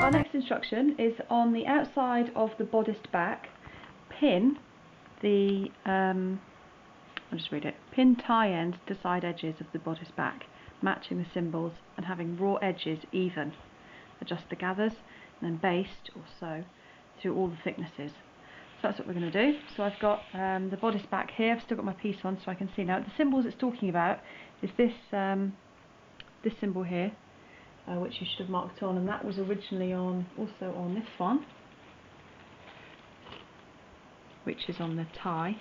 our next instruction is on the outside of the bodiced back, pin the, I'll just read it, pin tie ends to side edges of the bodice back, matching the symbols and having raw edges even. Adjust the gathers and then baste or sew through all the thicknesses. So that's what we're going to do. So I've got the bodice back here. I've still got my piece on so I can see now. The symbols it's talking about is this this symbol here, which you should have marked on, and that was originally also on this one, which is on the tie.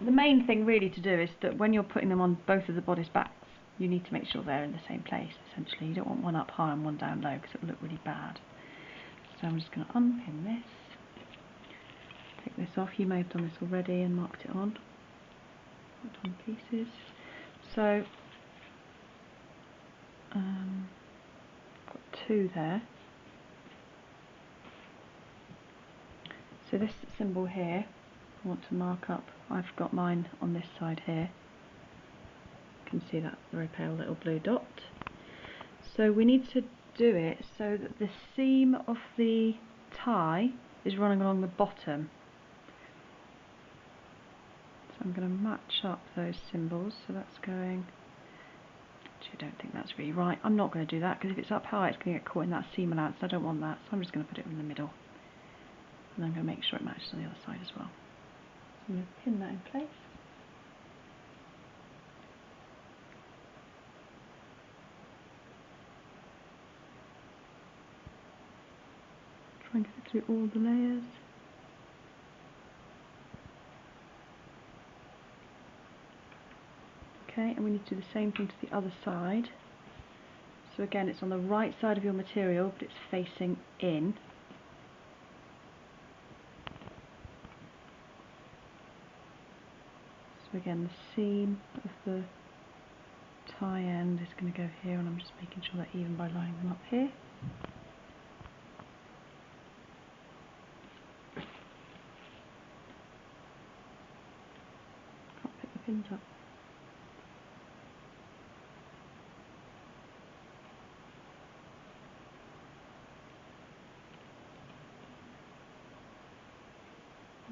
The main thing really to do is that when you're putting them on both of the bodice backs, you need to make sure they're in the same place. Essentially, you don't want one up high and one down low because it will look really bad. So I'm just going to unpin this, take this off. You may have done this already and marked it on. Put on pieces. So got two there. So this symbol here, I want to mark up. I've got mine on this side here. You can see that very pale little blue dot. So we need to do it so that the seam of the tie is running along the bottom. So I'm going to match up those symbols. So that's going, actually I don't think that's really right. I'm not going to do that because if it's up high it's going to get caught in that seam allowance. I don't want that, so I'm just going to put it in the middle. And I'm going to make sure it matches on the other side as well. So I'm going to pin that in place. Try and get it through all the layers. Okay, and we need to do the same thing to the other side. So again, it's on the right side of your material, but it's facing in. So again, the seam of the tie end is going to go here, and I'm just making sure they're even by lining them up here. Can't pick the pins up.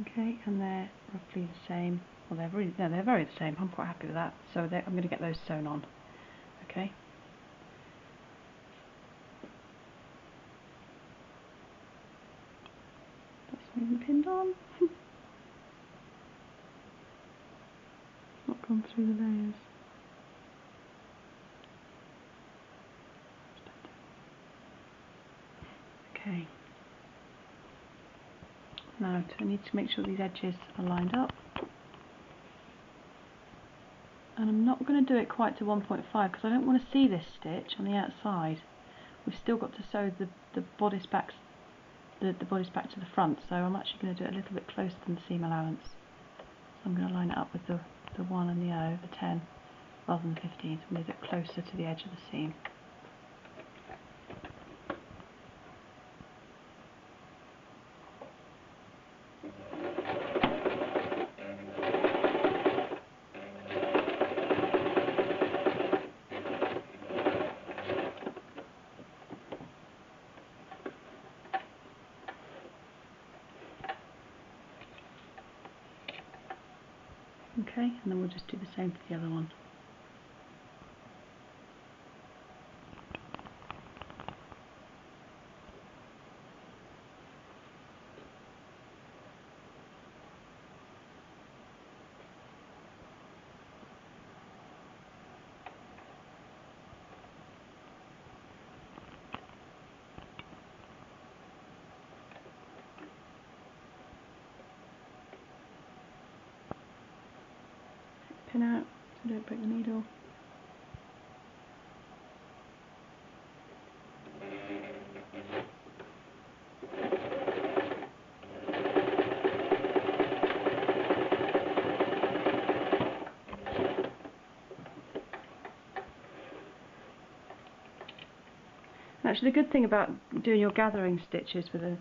Okay, and they're roughly the same. Well, they're very the same. I'm quite happy with that. So I'm going to get those sewn on. Okay. That's one pinned on. Not gone through the layers. Okay. Now I need to make sure these edges are lined up. And I'm not going to do it quite to 1.5 because I don't want to see this stitch on the outside. We've still got to sew the bodice back to the front, so I'm actually going to do it a little bit closer than the seam allowance. So I'm going to line it up with the 1 and the O, the 10, rather than the 15, so I'm going to do it closer to the edge of the seam. Okay, and then we'll just do the same for the other one. Pin out so don't break the needle. Actually, the good thing about doing your gathering stitches with a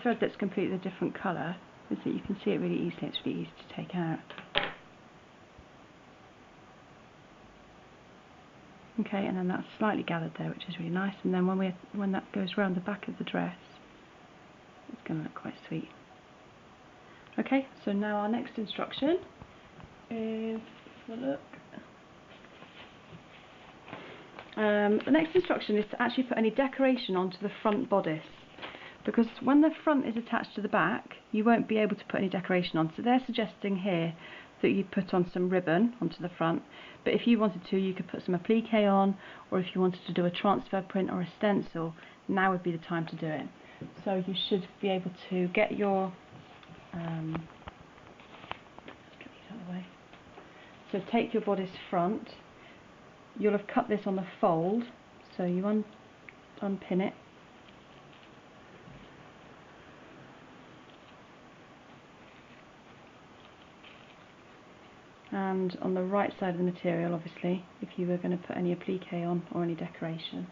thread that's completely a different colour is that you can see it really easily. It's really easy to take out. Okay, and then that's slightly gathered there, which is really nice. And then when that goes round the back of the dress, it's going to look quite sweet. Okay, so now our next instruction is, let's have a look. The next instruction is to actually put any decoration onto the front bodice, because when the front is attached to the back you won't be able to put any decoration on. So they're suggesting here that you put on some ribbon onto the front, but if you wanted to you could put some applique on, or if you wanted to do a transfer print or a stencil, now would be the time to do it. So you should be able to get your let's get these out of the way. So take your bodice front. You'll have cut this on the fold, so you unpin it, and on the right side of the material, obviously, if you were going to put any applique on or any decoration,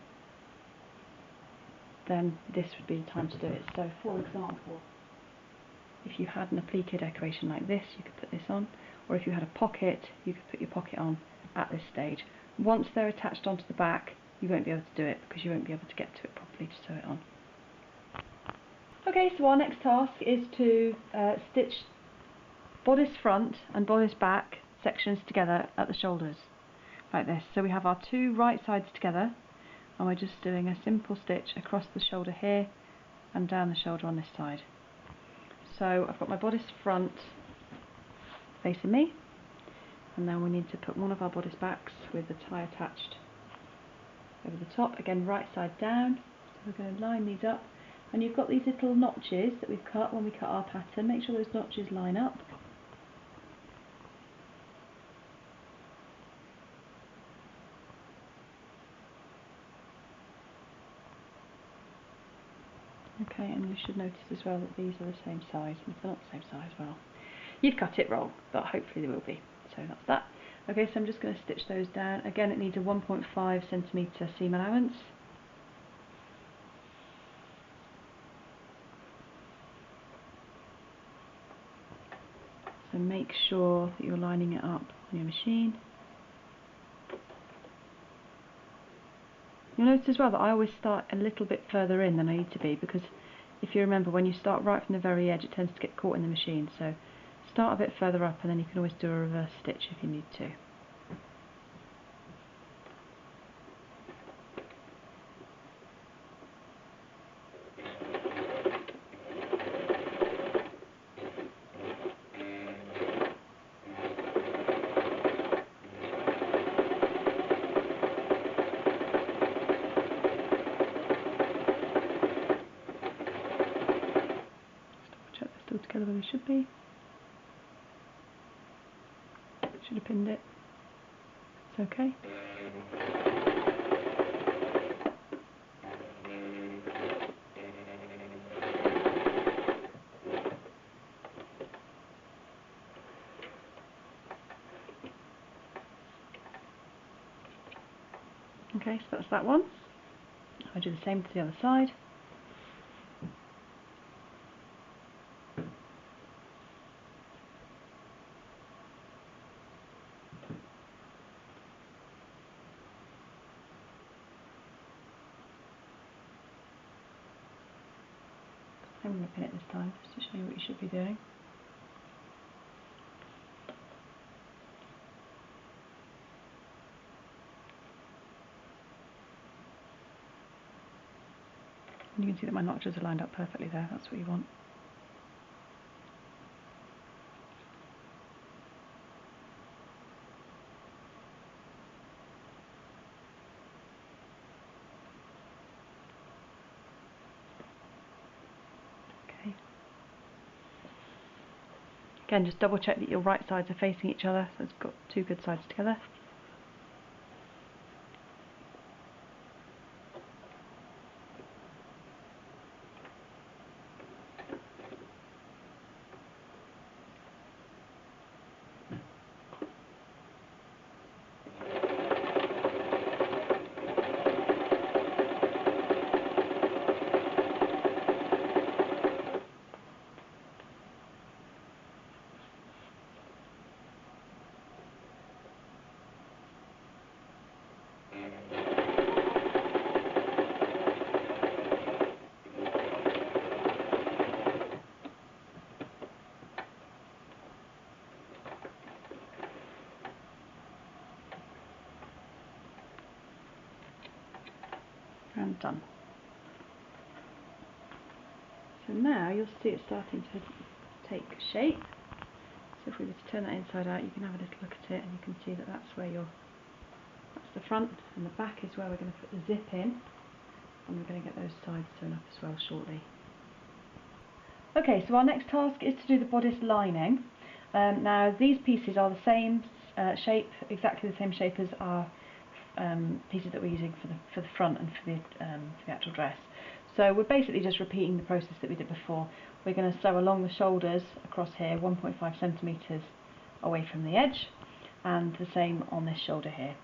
then this would be the time to do it. So for example, if you had an applique decoration like this, you could put this on, or if you had a pocket, you could put your pocket on at this stage. Once they're attached onto the back, you won't be able to do it because you won't be able to get to it properly to sew it on. Okay, so our next task is to stitch bodice front and bodice back sections together at the shoulders, like this. So we have our two right sides together, and we're just doing a simple stitch across the shoulder here and down the shoulder on this side. So I've got my bodice front facing me, and then we need to put one of our bodice backs with the tie attached over the top, again right side down. So we're going to line these up, and you've got these little notches that we've cut when we cut our pattern. Make sure those notches line up. Okay, and you should notice as well that these are the same size. If they're not the same size, well, you've cut it wrong, but hopefully they will be. So that's that. Okay, so I'm just going to stitch those down. Again, it needs a 1.5 centimetre seam allowance. So make sure that you're lining it up on your machine. You'll notice as well that I always start a little bit further in than I need to be, because if you remember, when you start right from the very edge it tends to get caught in the machine. So start a bit further up, and then you can always do a reverse stitch if you need to. Together where they should be. Should have pinned it. It's okay. Okay, so that's that one. I do the same to the other side. I'm going to pin it this time just to show you what you should be doing. And you can see that my notches are lined up perfectly there. That's what you want. Again, just double check that your right sides are facing each other, so it's got two good sides together. and done. So now you'll see it starting to take shape. So if we were to turn that inside out, you can have a little look at it and you can see that that's the front, and the back is where we're going to put the zip in, and we're going to get those sides sewn up as well shortly. Okay, so our next task is to do the bodice lining. Now these pieces are the same shape, exactly the same shape as our pieces that we're using for the front and for the actual dress. So we're basically just repeating the process that we did before. We're going to sew along the shoulders across here 1.5 centimetres away from the edge, and the same on this shoulder here.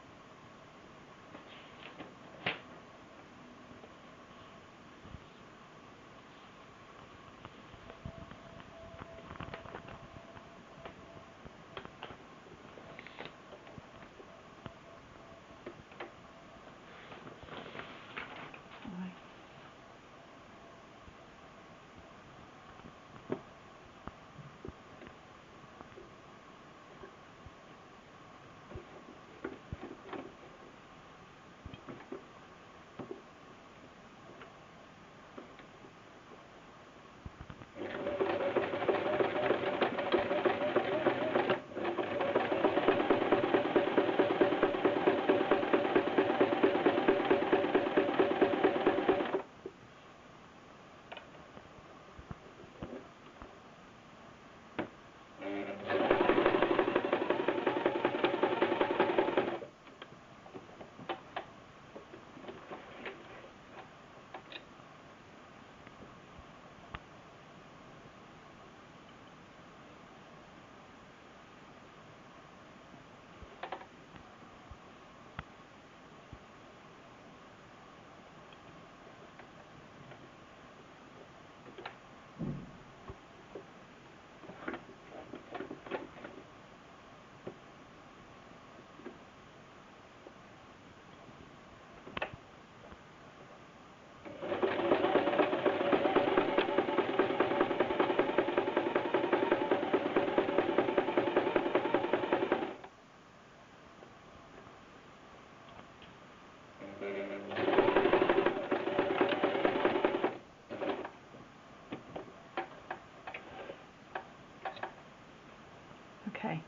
Okay,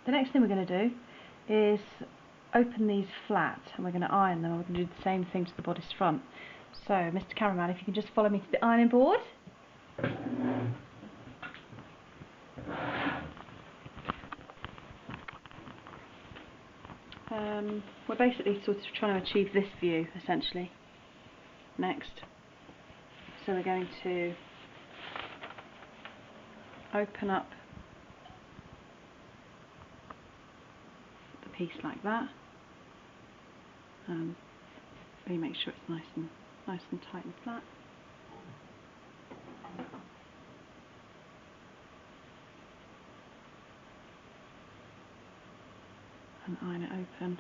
the next thing we're going to do is open these flat, and we're going to iron them, and we're going to do the same thing to the bodice front. So Mr. Cameraman, if you can just follow me to the ironing board. We're basically sort of trying to achieve this view essentially next. So we're going to open up the piece like that, and really make sure it's nice and tight and flat. And iron it open.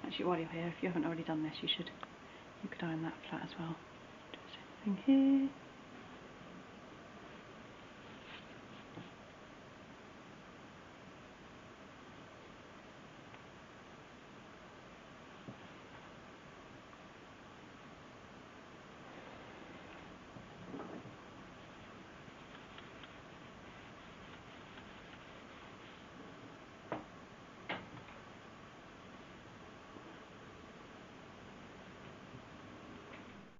Actually, while you're here, if you haven't already done this, you could iron that flat as well. Do the same thing here.